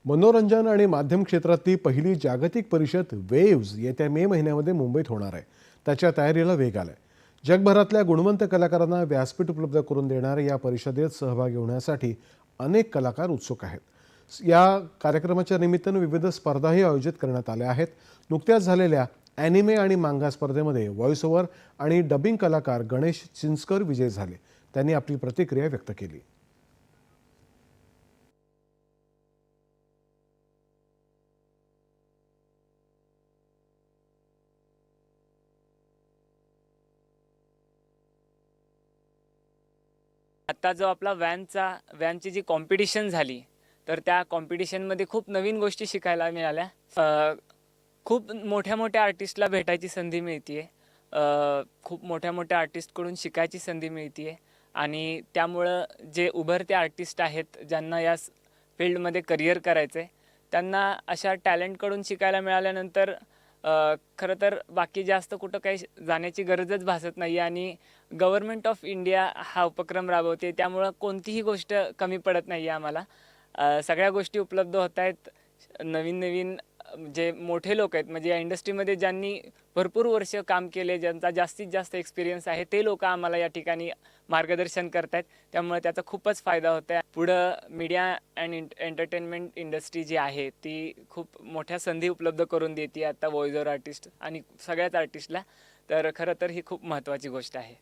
मनोरंजन आणि माध्यम क्षेत्रातली पहिली जागतिक परिषद वेव्ज येत्या मे महिन्यामध्ये मुंबईत होणार आहे. त्याच्या तयारीला वेग आलाय. जगभरातल्या गुणवंत कलाकारांना व्यासपीठ उपलब्ध करून देणाऱ्या या परिषदेत सहभागी होण्यासाठी अनेक कलाकार उत्सुक आहेत. या कार्यक्रमाच्या निमित्तानं विविध स्पर्धाही आयोजित करण्यात आल्या आहेत. नुकत्याच झालेल्या ॲनिमे आणि मांगा स्पर्धेमध्ये व्हॉइस ओव्हर आणि डबिंग कलाकार गणेश चिंचकर विजयी झाले. त्यांनी आपली प्रतिक्रिया व्यक्त केली. आता जो आपला व्हॅनची जी कॉम्पिटिशन झाली, तर त्या कॉम्पिटिशनमध्ये खूप नवीन गोष्टी शिकायला मिळाल्या. खूप मोठ्या-मोठ्या आर्टिस्टला भेटायची संधी मिळते आहे. खूप मोठ्या-मोठ्या आर्टिस्टकडून शिकायची संधी मिळते आहे आणि त्यामुळं जे उभरते आर्टिस्ट आहेत, ज्यांना या फील्डमध्ये करिअर करायचं आहे, त्यांना अशा टॅलेंटकडून शिकायला मिळाल्यानंतर खरं तर बाकी जास्त कुठं काही जाण्याची गरजच भासत नाही आहे आणि गव्हर्नमेंट ऑफ इंडिया हा उपक्रम राबवते, त्यामुळं कोणतीही गोष्ट कमी पडत नाही आहे आम्हाला. सगळ्या गोष्टी उपलब्ध होत आहेत. नवीन-नवीन जे मोठे लोक आहेत, म्हणजे या इंडस्ट्रीमध्ये ज्यांनी भरपूर वर्ष काम केले, ज्यांचा जास्तीत जास्त एक्सपिरियन्स आहे, ते लोक आम्हाला या ठिकाणी मार्गदर्शन करत आहेत. त्यामुळे त्याचा खूपच फायदा होत आहे. पुढं मीडिया अँड एंटरटेनमेंट इंडस्ट्री जी आहे, ती खूप मोठ्या संधी उपलब्ध करून देते आता व्हॉइस ओव्हर आर्टिस्ट आणि सगळ्याच आर्टिस्टला. तर खरं तर ही खूप महत्त्वाची गोष्ट आहे.